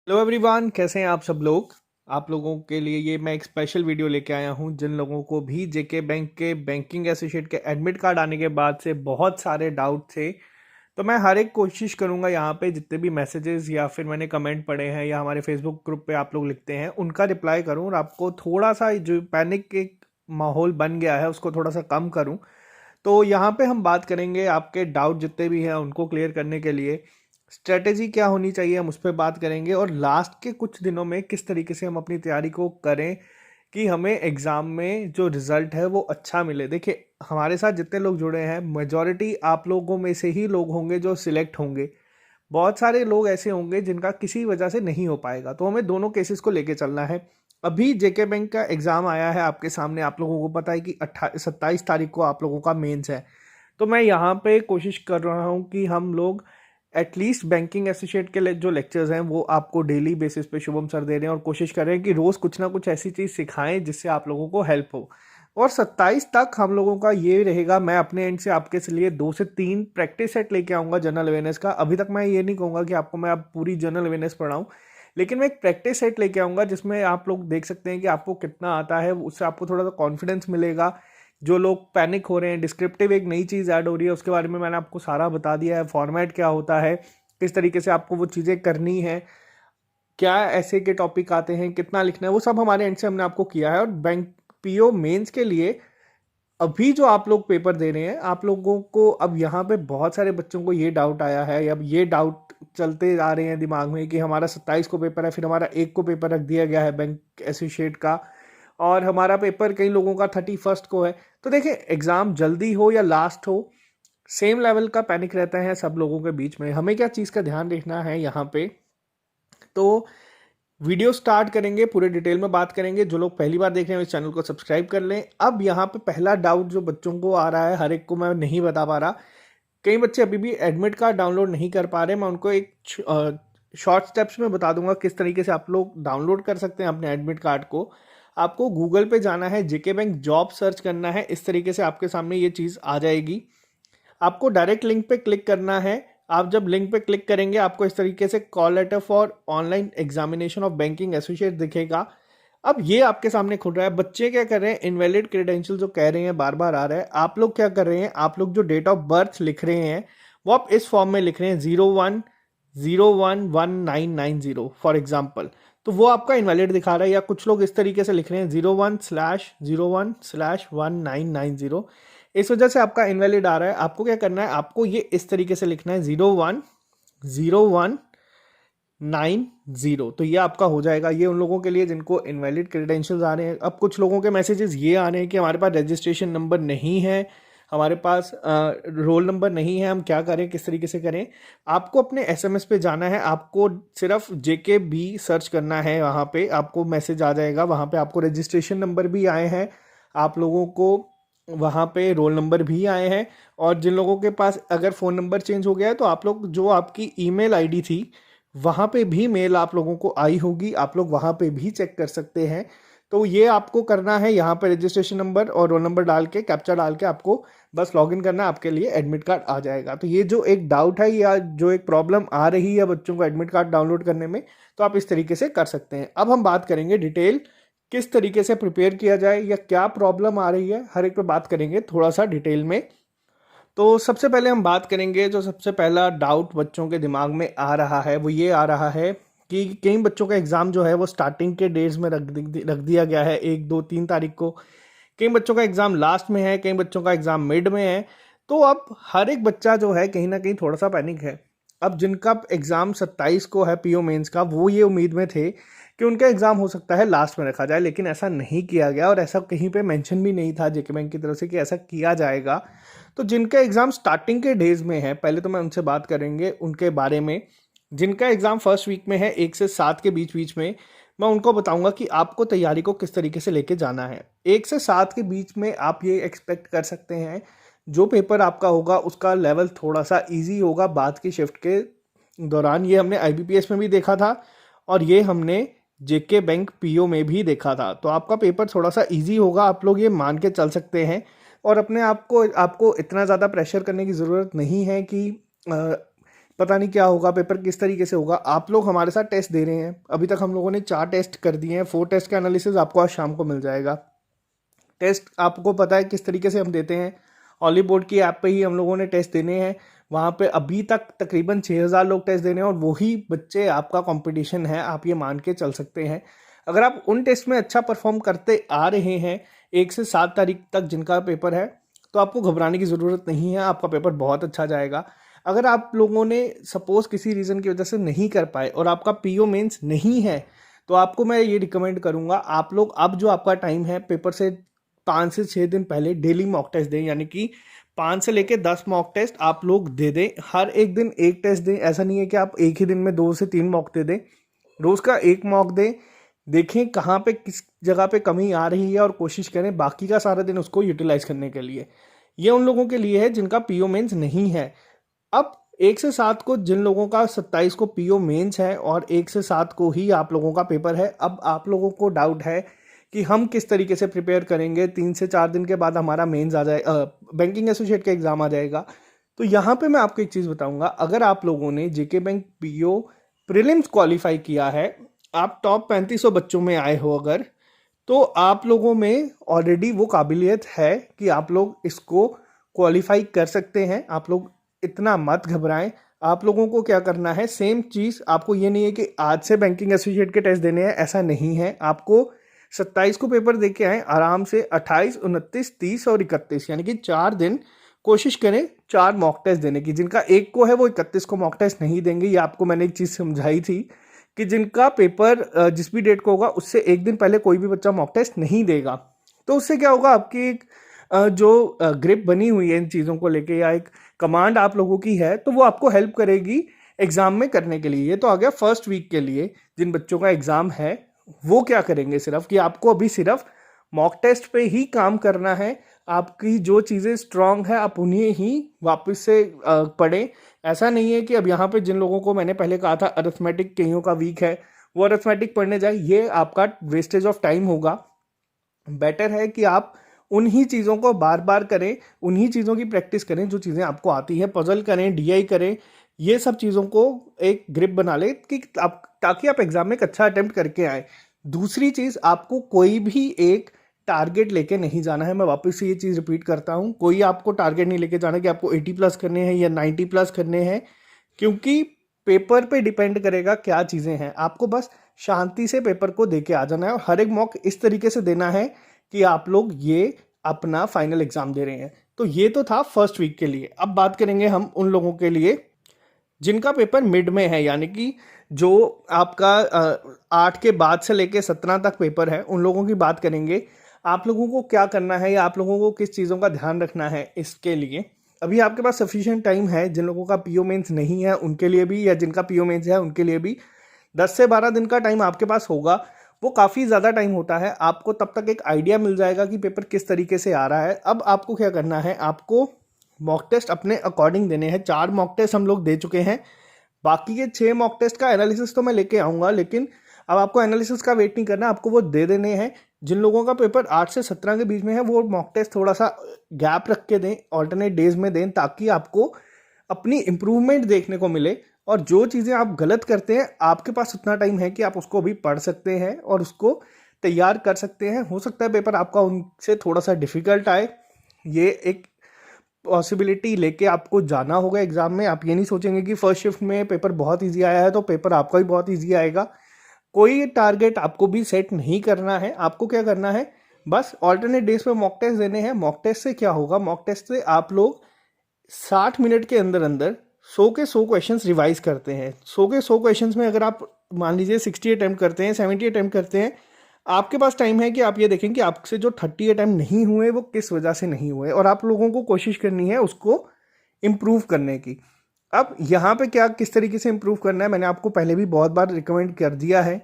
Hello everyone, कैसे हैं आप सब लोग। आप लोगों के लिए ये मैं एक स्पेशल वीडियो लेके आया हूं। जिन लोगों को भी जेके बैंक के बैंकिंग एसोसिएट के एडमिट कार्ड आने के बाद से बहुत सारे डाउट थे, तो मैं हर एक कोशिश करूंगा यहाँ पे जितने भी मैसेजेस या फिर मैंने कमेंट पढ़े हैं या हमारे फेसबुक ग्रुप पे आप लोग लिखते हैं उनका रिप्लाई करूं और आपको थोड़ा सा जो पैनिक एक माहौल बन गया है उसको थोड़ा सा कम करूं। तो यहाँ पे हम बात करेंगे आपके डाउट जितने भी हैं उनको क्लियर करने के लिए स्ट्रेटेजी क्या होनी चाहिए, हम उस पर बात करेंगे और लास्ट के कुछ दिनों में किस तरीके से हम अपनी तैयारी को करें कि हमें एग्ज़ाम में जो रिज़ल्ट है वो अच्छा मिले। देखिए, हमारे साथ जितने लोग जुड़े हैं मेजॉरिटी आप लोगों में से ही लोग होंगे जो सिलेक्ट होंगे। बहुत सारे लोग ऐसे होंगे जिनका किसी वजह से नहीं हो पाएगा, तो हमें दोनों केसेस को लेके चलना है। अभी जेके बैंक का एग्ज़ाम आया है आपके सामने, आप लोगों को पता है कि 27 तारीख को आप लोगों का मेंस है। तो मैं यहाँ पे कोशिश कर रहा हूँ कि हम लोग एटलीस्ट बैंकिंग एसोसिएट के जो लेक्चर्स हैं वो आपको डेली बेसिस पे शुभम सर दे रहे हैं और कोशिश कर रहे हैं कि रोज़ कुछ ना कुछ ऐसी चीज़ सिखाएं जिससे आप लोगों को हेल्प हो। और 27 तक हम लोगों का ये रहेगा, मैं अपने एंड से आपके लिए 2 से 3 प्रैक्टिस सेट लेके आऊँगा जनरल अवेयरनेस का। अभी तक मैं ये नहीं कहूँगा कि आपको मैं अब पूरी जनरल अवेयरनेस पढ़ाऊँ, लेकिन मैं एक प्रैक्टिस सेट लेके आऊँगा जिसमें आप लोग देख सकते हैं कि आपको कितना आता है। उससे आपको थोड़ा सा कॉन्फिडेंस मिलेगा। जो लोग पैनिक हो रहे हैं, डिस्क्रिप्टिव एक नई चीज़ ऐड हो रही है, उसके बारे में मैंने आपको सारा बता दिया है। फॉर्मेट क्या होता है, किस तरीके से आपको वो चीज़ें करनी है, क्या ऐसे के टॉपिक आते हैं, कितना लिखना है, वो सब हमारे एंड से हमने आपको किया है। और बैंक पीओ मेंस के लिए अभी जो आप लोग पेपर दे रहे हैं, आप लोगों को अब यहाँ पे बहुत सारे बच्चों को ये डाउट आया है, अब ये डाउट चलते आ रहे हैं दिमाग में कि हमारा 27 को पेपर है, फिर हमारा 1 को पेपर रख दिया गया है बैंक एसोसिएट का, और हमारा पेपर कई लोगों का 31 को है। तो देखिए, एग्ज़ाम जल्दी हो या लास्ट हो, सेम लेवल का पैनिक रहता है सब लोगों के बीच में। हमें क्या चीज़ का ध्यान रखना है यहाँ पे, तो वीडियो स्टार्ट करेंगे, पूरे डिटेल में बात करेंगे। जो लोग पहली बार देख रहे हैं इस चैनल को सब्सक्राइब कर लें। अब यहाँ पे पहला डाउट जो बच्चों को आ रहा है, हर एक को मैं नहीं बता पा रहा, कई बच्चे अभी भी एडमिट कार्ड डाउनलोड नहीं कर पा रहे। मैं उनको एक शॉर्ट स्टेप्स में बता दूंगा किस तरीके से आप लोग डाउनलोड कर सकते हैं अपने एडमिट कार्ड को। आपको गूगल पे जाना है, जेके बैंक जॉब सर्च करना है, इस तरीके से आपके सामने ये चीज़ आ जाएगी। आपको डायरेक्ट लिंक पे क्लिक करना है। आप जब लिंक पे क्लिक करेंगे आपको इस तरीके से call letter for online examination of banking associate दिखेगा। अब ये आपके सामने खुल रहा है। बच्चे क्या कर रहे हैं, इनवैलिड क्रेडेंशियल जो कह रहे हैं बार बार आ रहा है, आप लोग क्या कर रहे हैं, आप लोग जो डेट ऑफ बर्थ लिख रहे हैं वो आप इस फॉर्म में लिख रहे हैं 01011990 फॉर एग्जाम्पल, तो वो आपका इनवैलिड दिखा रहा है। या कुछ लोग इस तरीके से लिख रहे हैं 01/01/1990, इस वजह से आपका इनवैलिड आ रहा है। आपको क्या करना है, आपको ये इस तरीके से लिखना है 010190, तो ये आपका हो जाएगा। ये उन लोगों के लिए जिनको इनवैलिड क्रेडेंशियल्स आ रहे हैं। अब कुछ लोगों के मैसेजेस ये आ रहे हैं कि हमारे पास रजिस्ट्रेशन नंबर नहीं है, हमारे पास रोल नंबर नहीं है, हम क्या करें, किस तरीके से करें। आपको अपने एसएमएस पे जाना है, आपको सिर्फ जेके बी सर्च करना है, वहाँ पे आपको मैसेज आ जाएगा। वहाँ पे आपको रजिस्ट्रेशन नंबर भी आए हैं, आप लोगों को वहाँ पे रोल नंबर भी आए हैं। और जिन लोगों के पास अगर फ़ोन नंबर चेंज हो गया है तो आप लोग जो आपकी ईमेल आईडी थी वहाँ पे भी मेल आप लोगों को आई होगी, आप लोग वहाँ पे भी चेक कर सकते हैं। तो ये आपको करना है, यहाँ पे रजिस्ट्रेशन नंबर और रोल नंबर डाल के कैप्चा डाल के आपको बस लॉगिन करना है, आपके लिए एडमिट कार्ड आ जाएगा। तो ये जो एक डाउट है या जो एक प्रॉब्लम आ रही है बच्चों को एडमिट कार्ड डाउनलोड करने में, तो आप इस तरीके से कर सकते हैं। अब हम बात करेंगे डिटेल किस तरीके से प्रिपेयर किया जाए या क्या प्रॉब्लम आ रही है, हर एक पे बात करेंगे थोड़ा सा डिटेल में। तो सबसे पहले हम बात करेंगे, जो सबसे पहला डाउट बच्चों के दिमाग में आ रहा है वो ये आ रहा है कि कई बच्चों का एग्ज़ाम जो है वो स्टार्टिंग के डेज में रख दिया गया है, 1 2 3 तारीख को। कई बच्चों का एग्ज़ाम लास्ट में है, कई बच्चों का एग्ज़ाम मिड में है। तो अब हर एक बच्चा जो है कहीं ना कहीं थोड़ा सा पैनिक है। अब जिनका एग्ज़ाम 27 को है पीओ मेंस का, वो ये उम्मीद में थे कि उनका एग्ज़ाम हो सकता है लास्ट में रखा जाए, लेकिन ऐसा नहीं किया गया और ऐसा कहीं पे मेंशन भी नहीं था जेके बैंक की तरफ से कि ऐसा किया जाएगा। तो जिनका एग्ज़ाम स्टार्टिंग के डेज में है, पहले तो मैं उनसे बात करेंगे उनके बारे में। जिनका एग्ज़ाम फर्स्ट वीक में है 1 से 7 के बीच बीच में, मैं उनको बताऊंगा कि आपको तैयारी को किस तरीके से लेके जाना है। 1 से 7 के बीच में आप ये एक्सपेक्ट कर सकते हैं जो पेपर आपका होगा उसका लेवल थोड़ा सा इजी होगा बाद की शिफ्ट के दौरान। ये हमने आईबीपीएस में भी देखा था और ये हमने जेके बैंक पीओ में भी देखा था। तो आपका पेपर थोड़ा सा इजी होगा, आप लोग ये मान के चल सकते हैं। और अपने आप को आपको इतना ज़्यादा प्रेशर करने की ज़रूरत नहीं है कि पता नहीं क्या होगा, पेपर किस तरीके से होगा। आप लोग हमारे साथ टेस्ट दे रहे हैं, अभी तक हम लोगों ने 4 टेस्ट कर दिए हैं, 4 टेस्ट का एनालिसिस आपको आज शाम को मिल जाएगा। टेस्ट आपको पता है किस तरीके से हम देते हैं, ऑली बोर्ड की ऐप पे ही हम लोगों ने टेस्ट देने हैं। वहाँ पे अभी तक तकरीबन 6000 लोग टेस्ट देने हैं और वही बच्चे आपका कंपटीशन है, आप ये मान के चल सकते हैं। अगर आप उन टेस्ट में अच्छा परफॉर्म करते आ रहे हैं 1 से 7 तारीख तक जिनका पेपर है, तो आपको घबराने की ज़रूरत नहीं है, आपका पेपर बहुत अच्छा जाएगा। अगर आप लोगों ने सपोज़ किसी रीज़न की वजह से नहीं कर पाए और आपका पीओ मेंस नहीं है, तो आपको मैं ये रिकमेंड करूँगा, आप लोग अब जो आपका टाइम है पेपर से 5 से 6 दिन पहले डेली मॉक टेस्ट दें, यानी कि 5 से लेकर 10 मॉक टेस्ट आप लोग दे दें। हर एक दिन एक टेस्ट दें, ऐसा नहीं है कि आप एक ही दिन में 2 से 3 मॉक दे दें। रोज़ का एक मॉक दें, देखें कहाँ पे किस जगह पे कमी आ रही है और कोशिश करें बाकी का सारा दिन उसको यूटिलाइज करने के लिए। ये उन लोगों के लिए है जिनका पीओ मेंस नहीं है। अब 1 से 7 को जिन लोगों का 27 को पीओ मेंस है और 1 से 7 को ही आप लोगों का पेपर है। अब आप लोगों को डाउट है कि हम किस तरीके से प्रिपेयर करेंगे, 3 से 4 दिन के बाद हमारा मेंस आ जाए, बैंकिंग एसोसिएट का एग्ज़ाम आ जाएगा। तो यहाँ पे मैं आपको एक चीज़ बताऊंगा, अगर आप लोगों ने जेके बैंक पीओ प्रीलिम्स क्वालिफाई किया है, आप टॉप 3500 बच्चों में आए हो अगर, तो आप लोगों में ऑलरेडी वो काबिलियत है कि आप लोग इसको क्वालिफाई कर सकते हैं। आप लोग इतना मत घबराएं। आप लोगों को क्या करना है, सेम चीज़ आपको, ये नहीं है कि आज से बैंकिंग एसोसिएट के टेस्ट देने हैं, ऐसा नहीं है। आपको 27 को पेपर दे के आए आराम से, 28, 29, 30 और 31 यानी कि 4 दिन कोशिश करें 4 मॉक टेस्ट देने की। जिनका एक को है वो 31 को मॉक टेस्ट नहीं देंगे। ये आपको मैंने एक चीज़ समझाई थी कि जिनका पेपर जिस भी डेट को होगा उससे एक दिन पहले कोई भी बच्चा मॉक टेस्ट नहीं देगा। तो उससे क्या होगा, आपकी एक जो ग्रिप बनी हुई है इन चीज़ों को लेके, या एक कमांड आप लोगों की है, तो वो आपको हेल्प करेगी एग्ज़ाम में करने के लिए। ये तो आ गया फर्स्ट वीक के लिए, जिन बच्चों का एग्ज़ाम है वो क्या करेंगे, सिर्फ कि आपको अभी सिर्फ मॉक टेस्ट पे ही काम करना है। आपकी जो चीज़ें स्ट्रांग है आप उन्हें ही वापस से पढ़ें। ऐसा नहीं है कि अब यहाँ पे जिन लोगों को मैंने पहले कहा था अरिथमेटिक कईयों का वीक है, वो अरिथमेटिक पढ़ने जाए, ये आपका वेस्टेज ऑफ टाइम होगा। बेटर है कि आप उन्हीं चीज़ों को बार बार करें, उन्हीं चीज़ों की प्रैक्टिस करें जो चीज़ें आपको आती हैं, पजल करें, डीआई करें, ये सब चीज़ों को एक ग्रिप बना ले कि आप, ताकि आप एग्जाम में एक अच्छा अटेम्प्ट करके आए। दूसरी चीज़, आपको कोई भी एक टारगेट लेके नहीं जाना है। मैं वापस से ये चीज़ रिपीट करता हूँ, कोई आपको टारगेट नहीं लेके जाना कि आपको 80 प्लस करने हैं या 90 प्लस करने हैं, क्योंकि पेपर पे डिपेंड करेगा क्या चीज़ें हैं। आपको बस शांति से पेपर को दे के आ जाना है और हर एक मॉक इस तरीके से देना है कि आप लोग ये अपना फाइनल एग्जाम दे रहे हैं। तो ये तो था फर्स्ट वीक के लिए। अब बात करेंगे हम उन लोगों के लिए जिनका पेपर मिड में है, यानी कि जो आपका 8 के बाद से लेके 17 तक पेपर है, उन लोगों की बात करेंगे। आप लोगों को क्या करना है या आप लोगों को किस चीज़ों का ध्यान रखना है इसके लिए। अभी आपके पास सफिशिएंट टाइम है। जिन लोगों का पीओ मेंस नहीं है उनके लिए भी, या जिनका पीओ मेंस है उनके लिए भी 10 से 12 दिन का टाइम आपके पास होगा। वो काफ़ी ज़्यादा टाइम होता है। आपको तब तक एक आइडिया मिल जाएगा कि पेपर किस तरीके से आ रहा है। अब आपको क्या करना है, आपको मॉक टेस्ट अपने अकॉर्डिंग देने हैं। 4 मॉक टेस्ट हम लोग दे चुके हैं, बाकी के 6 मॉक टेस्ट का एनालिसिस तो मैं लेके आऊँगा, लेकिन अब आपको एनालिसिस का वेट नहीं करना, आपको वो दे देने हैं। जिन लोगों का पेपर 8 से 17 के बीच में है वो मॉक टेस्ट थोड़ा सा गैप रख के दें, ऑल्टरनेट डेज में दें, ताकि आपको अपनी इम्प्रूवमेंट देखने को मिले। और जो चीज़ें आप गलत करते हैं, आपके पास उतना टाइम है कि आप उसको भी पढ़ सकते हैं और उसको तैयार कर सकते हैं। हो सकता है पेपर आपका उनसे थोड़ा सा डिफ़िकल्ट आए, ये एक पॉसिबिलिटी लेके आपको जाना होगा एग्ज़ाम में। आप ये नहीं सोचेंगे कि फर्स्ट शिफ्ट में पेपर बहुत ईजी आया है तो पेपर आपका भी बहुत ईजी आएगा। कोई टारगेट आपको भी सेट नहीं करना है। आपको क्या करना है, बस ऑल्टरनेट डेज पे मॉक टेस्ट देने हैं। मॉक टेस्ट से क्या होगा, मॉक टेस्ट से आप लोग 60 मिनट के अंदर अंदर 100 के 100 क्वेश्चंस रिवाइज करते हैं। 100 के 100 क्वेश्चंस में अगर आप मान लीजिए 60 अटैम्प्ट करते हैं, 70 अटैम्प्ट करते हैं, आपके पास टाइम है कि आप ये देखें कि आपसे जो 30 अटैम्प्ट नहीं हुए वो किस वजह से नहीं हुए, और आप लोगों को कोशिश करनी है उसको इम्प्रूव करने की। अब यहाँ पे क्या किस तरीके से इम्प्रूव करना है, मैंने आपको पहले भी बहुत बार रिकमेंड कर दिया है।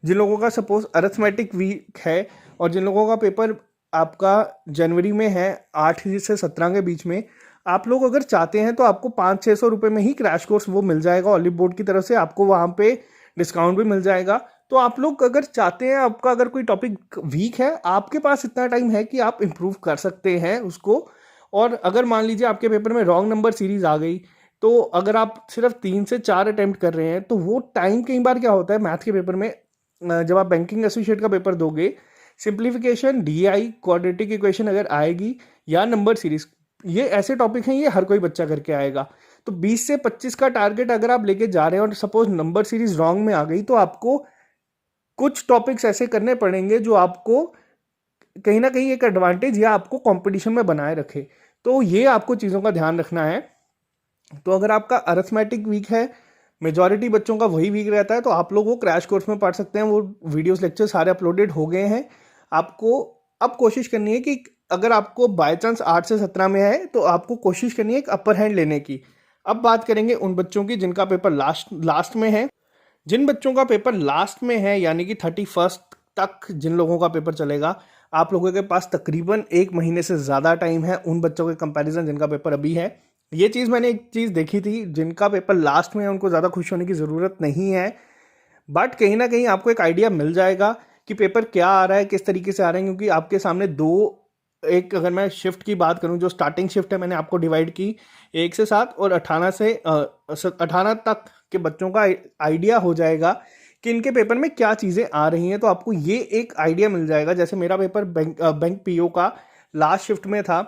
जिन लोगों का सपोज अरिथमेटिक वीक है और जिन लोगों का पेपर आपका जनवरी में है 8 से 17 के बीच में, आप लोग अगर चाहते हैं तो आपको 500-600 रुपये में ही क्रैश कोर्स वो मिल जाएगा ऑलिव बोर्ड की तरफ से। आपको वहाँ पे डिस्काउंट भी मिल जाएगा। तो आप लोग अगर चाहते हैं, आपका अगर कोई टॉपिक वीक है, आपके पास इतना टाइम है कि आप इम्प्रूव कर सकते हैं उसको। और अगर मान लीजिए आपके पेपर में रॉन्ग नंबर सीरीज आ गई, तो अगर आप सिर्फ 3 से 4 अटेम्प्ट कर रहे हैं तो वो टाइम कई बार क्या होता है मैथ के पेपर में, जब आप बैंकिंग एसोसिएट का पेपर दोगे, सिंप्लीफिकेशन, डीआई, क्वाड्रेटिक इक्वेशन अगर आएगी या नंबर सीरीज, ये ऐसे टॉपिक हैं ये हर कोई बच्चा करके आएगा। तो 20 से 25 का टारगेट अगर आप लेके जा रहे हैं और सपोज नंबर सीरीज रॉन्ग में आ गई, तो आपको कुछ टॉपिक्स ऐसे करने पड़ेंगे जो आपको कहीं ना कहीं एक एडवांटेज या आपको कंपटीशन में बनाए रखे। तो ये आपको चीज़ों का ध्यान रखना है। तो अगर आपका अरिथमेटिक वीक है, मेजॉरिटी बच्चों का वही वीक रहता है, तो आप लोग वो क्रैश कोर्स में पढ़ सकते हैं। वो वीडियोस लेक्चर सारे अपलोडेड हो गए हैं। आपको अब कोशिश करनी है कि अगर आपको बाय चांस 8 से 17 में है तो आपको कोशिश करनी है एक अपर हैंड लेने की। अब बात करेंगे उन बच्चों की जिनका पेपर लास्ट में है। जिन बच्चों का पेपर लास्ट में है यानी कि 31 तक जिन लोगों का पेपर चलेगा, आप लोगों के पास तकरीबन 1 महीने से ज़्यादा टाइम है उन बच्चों के कंपैरिजन जिनका पेपर अभी है। ये चीज़ मैंने एक चीज़ देखी थी, जिनका पेपर लास्ट में है उनको ज़्यादा खुश होने की ज़रूरत नहीं है, बट कहीं ना कहीं आपको एक आइडिया मिल जाएगा कि पेपर क्या आ रहा है, किस तरीके से आ रहे हैं, क्योंकि आपके सामने एक अगर मैं शिफ्ट की बात करूं, जो स्टार्टिंग शिफ्ट है मैंने आपको डिवाइड की 1 से 7 और 18 तक के बच्चों का आइडिया हो जाएगा कि इनके पेपर में क्या चीज़ें आ रही हैं। तो आपको ये एक आइडिया मिल जाएगा। जैसे मेरा पेपर बैंक पीओ का लास्ट शिफ्ट में था।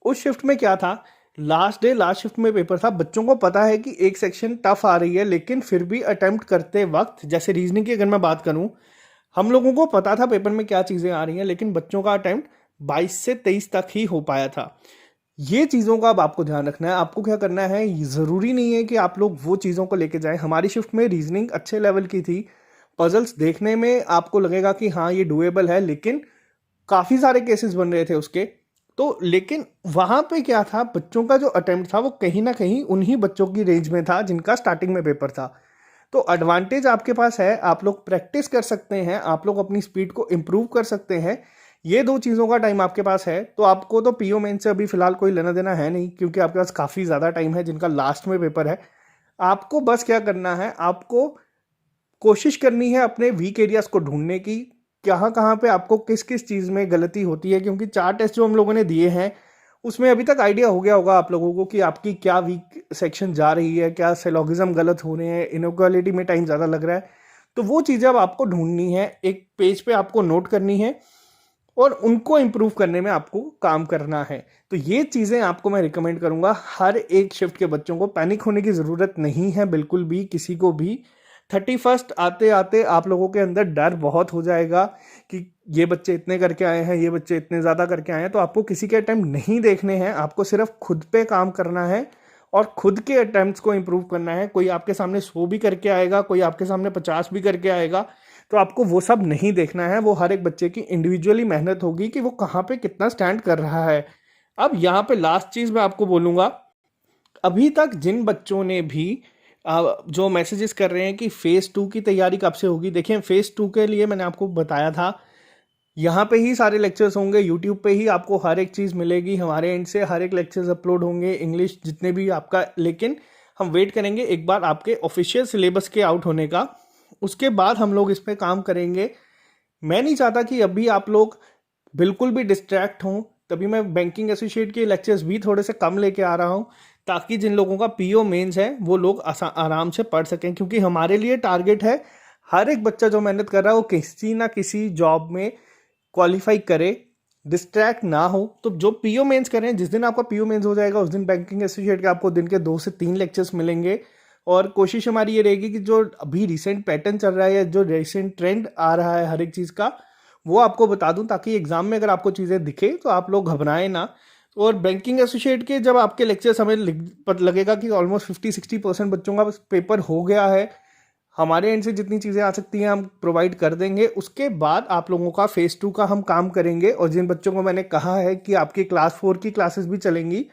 उस शिफ्ट में क्या था, लास्ट शिफ्ट में पेपर था। बच्चों को पता है कि एक सेक्शन टफ आ रही है, लेकिन फिर भी अटेम्प्ट करते वक्त, जैसे रीजनिंग की अगर मैं बात करूं, हम लोगों को पता था पेपर में क्या चीज़ें आ रही हैं, लेकिन बच्चों का अटेम्प्ट 22 से 23 तक ही हो पाया था। ये चीज़ों का अब आपको ध्यान रखना है। आपको क्या करना है, ज़रूरी नहीं है कि आप लोग वो चीज़ों को लेके जाएं। हमारी शिफ्ट में रीजनिंग अच्छे लेवल की थी। पजल्स देखने में आपको लगेगा कि हाँ ये डुएबल है, लेकिन काफ़ी सारे केसेस बन रहे थे उसके। तो लेकिन वहाँ पे क्या था, बच्चों का जो अटेम्प्ट था वो कहीं ना कहीं उन्हीं बच्चों की रेंज में था जिनका स्टार्टिंग में पेपर था। तो एडवांटेज आपके पास है, आप लोग प्रैक्टिस कर सकते हैं, आप लोग अपनी स्पीड को इम्प्रूव कर सकते हैं। ये 2 चीज़ों का टाइम आपके पास है। तो आपको तो पीओ मेन से अभी फिलहाल कोई लेना देना है नहीं, क्योंकि आपके पास काफ़ी ज़्यादा टाइम है जिनका लास्ट में पेपर है। आपको बस क्या करना है, आपको कोशिश करनी है अपने वीक एरियाज को ढूंढने की, कहाँ कहाँ पे आपको किस किस चीज़ में गलती होती है। क्योंकि 4 टेस्ट जो हम लोगों ने दिए हैं उसमें अभी तक आइडिया हो गया होगा आप लोगों को कि आपकी क्या वीक सेक्शन जा रही है, क्या सिलोगिज्म गलत हो रहे हैं, इनइक्वालिटी में टाइम ज़्यादा लग रहा है। तो वो चीज़ें अब आपको ढूंढनी है, एक पेज पे आपको नोट करनी है और उनको इम्प्रूव करने में आपको काम करना है। तो ये चीज़ें आपको मैं रिकमेंड करूँगा। हर एक शिफ्ट के बच्चों को पैनिक होने की ज़रूरत नहीं है बिल्कुल भी, किसी को भी। 31 आते आते आप लोगों के अंदर डर बहुत हो जाएगा कि ये बच्चे इतने करके आए हैं, ये बच्चे इतने ज़्यादा करके आए हैं। तो आपको किसी के अटैम्प्ट नहीं देखने हैं, आपको सिर्फ खुद पे काम करना है और खुद के अटैम्प्ट्स को इम्प्रूव करना है। कोई आपके सामने 100 भी करके आएगा, कोई आपके सामने 50 भी करके आएगा, तो आपको वो सब नहीं देखना है। वो हर एक बच्चे की इंडिविजुअली मेहनत होगी कि वो कहाँ पे कितना स्टैंड कर रहा है। अब यहाँ पे लास्ट चीज़ मैं आपको बोलूँगा, अभी तक जिन बच्चों ने भी जो मैसेजेस कर रहे हैं कि फेज़ 2 की तैयारी कब से होगी, देखिए फेज़ 2 के लिए मैंने आपको बताया था, यहाँ पे ही सारे लेक्चर्स होंगे, यूट्यूब पे ही आपको हर एक चीज़ मिलेगी। हमारे एंड से हर एक लेक्चर्स अपलोड होंगे, इंग्लिश जितने भी आपका। लेकिन हम वेट करेंगे एक बार आपके ऑफिशियल सिलेबस के आउट होने का, उसके बाद हम लोग इस पर काम करेंगे। मैं नहीं चाहता कि अभी आप लोग बिल्कुल भी डिस्ट्रैक्ट हों, तभी मैं बैंकिंग एसोसिएट के लेक्चर्स भी थोड़े से कम लेके आ रहा हूँ, ताकि जिन लोगों का पीओ मेंस है वो लोग आराम से पढ़ सकें। क्योंकि हमारे लिए टारगेट है हर एक बच्चा जो मेहनत कर रहा है वो किसी ना किसी जॉब में क्वालिफाई करे, डिस्ट्रैक्ट ना हो। तो जो पीओ मेंस करें, जिस दिन आपका पीओ मेंस हो जाएगा उस दिन बैंकिंग एसोसिएट के आपको दिन के 2 से 3 लेक्चर्स मिलेंगे। और कोशिश हमारी ये रहेगी कि जो अभी रिसेंट पैटर्न चल रहा है या जो रिसेंट ट्रेंड आ रहा है हर एक चीज़ का, वो आपको बता दूं, ताकि एग्जाम में अगर आपको चीज़ें दिखे तो आप लोग घबराएं ना। और बैंकिंग एसोसिएट के जब आपके लेक्चर्स हमें लगेगा कि ऑलमोस्ट 50-60% बच्चों का पेपर हो गया है, हमारे एंड से जितनी चीज़ें आ सकती हैं हम प्रोवाइड कर देंगे। उसके बाद आप लोगों का फेज़ 2 का हम काम करेंगे। और जिन बच्चों को मैंने कहा है कि आपकी क्लास 4 की क्लासेस भी चलेंगी,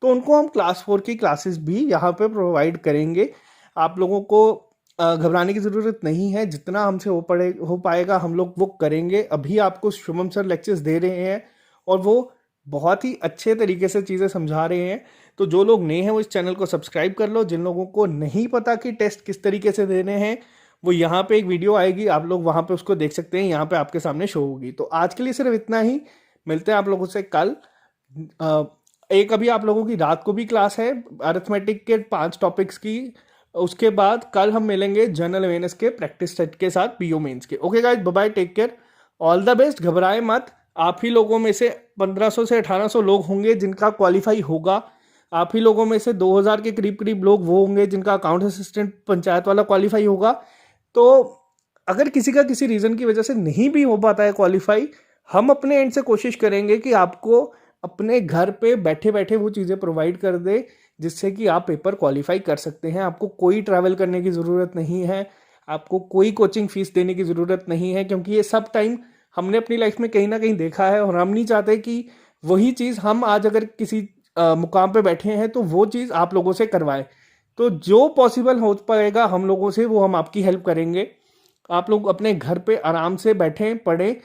तो उनको हम क्लास 4 की क्लासेस भी यहाँ पे प्रोवाइड करेंगे। आप लोगों को घबराने की ज़रूरत नहीं है, जितना हमसे हो पाएगा हम लोग वो करेंगे। अभी आपको शुभम सर लेक्चर्स दे रहे हैं और वो बहुत ही अच्छे तरीके से चीज़ें समझा रहे हैं। तो जो लोग नए हैं वो इस चैनल को सब्सक्राइब कर लो। जिन लोगों को नहीं पता कि टेस्ट किस तरीके से देने हैं, वो यहाँ पे एक वीडियो आएगी, आप लोग वहाँ पे उसको देख सकते हैं, यहाँ पे आपके सामने शो होगी। तो आज के लिए सिर्फ इतना ही, मिलते हैं आप लोगों से कल एक अभी आप लोगों की रात को भी क्लास है अरिथमेटिक के 5 टॉपिक्स की। उसके बाद कल हम मिलेंगे जनरल अवेयरनेस के प्रैक्टिस सेट के साथ पीओ मेंस के। Okay guys, bye bye, take care, all the best. घबराए मत, आप ही लोगों में से 1500 से 1800 लोग होंगे जिनका क्वालिफाई होगा। आप ही लोगों में से 2000 के करीब करीब लोग वो होंगे जिनका अकाउंट असिस्टेंट पंचायत वाला क्वालिफाई होगा। तो अगर किसी का किसी रीज़न की वजह से नहीं भी हो पाता है क्वालिफाई, हम अपने एंड से कोशिश करेंगे कि आपको अपने घर पे बैठे बैठे वो चीज़ें प्रोवाइड कर दे जिससे कि आप पेपर क्वालिफाई कर सकते हैं। आपको कोई ट्रैवल करने की ज़रूरत नहीं है, आपको कोई कोचिंग फीस देने की ज़रूरत नहीं है, क्योंकि ये सब टाइम हमने अपनी लाइफ में कहीं ना कहीं देखा है और हम नहीं चाहते कि वही चीज़ हम आज अगर किसी मुकाम पे बैठे हैं तो वो चीज़ आप लोगों से करवाएं। तो जो पॉसिबल हो पाएगा हम लोगों से वो हम आपकी हेल्प करेंगे। आप लोग अपने घर पे आराम से बैठें, पढ़ें,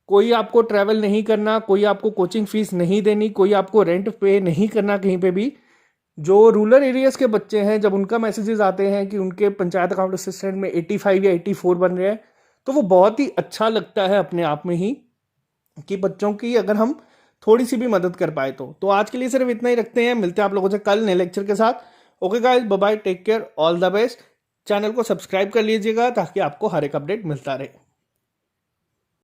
कोई आपको ट्रैवल नहीं करना, कोई आपको कोचिंग फीस नहीं देनी, कोई आपको रेंट पे नहीं करना कहीं पे भी। जो रूरल एरियाज़ के बच्चे हैं, जब उनका मैसेजेस आते हैं कि उनके पंचायत अकाउंट असिस्टेंट में 85 या 84 बन रहे हैं, तो वो बहुत ही अच्छा लगता है अपने आप में ही कि बच्चों की अगर हम थोड़ी सी भी मदद कर पाए तो आज के लिए सिर्फ इतना ही रखते हैं। मिलते हैं आप लोगों से कल नए लेक्चर के साथ। Okay guys, bye bye, take care, all the best. Channel को सब्सक्राइब कर लीजिएगा ताकि आपको हर एक अपडेट मिलता रहे।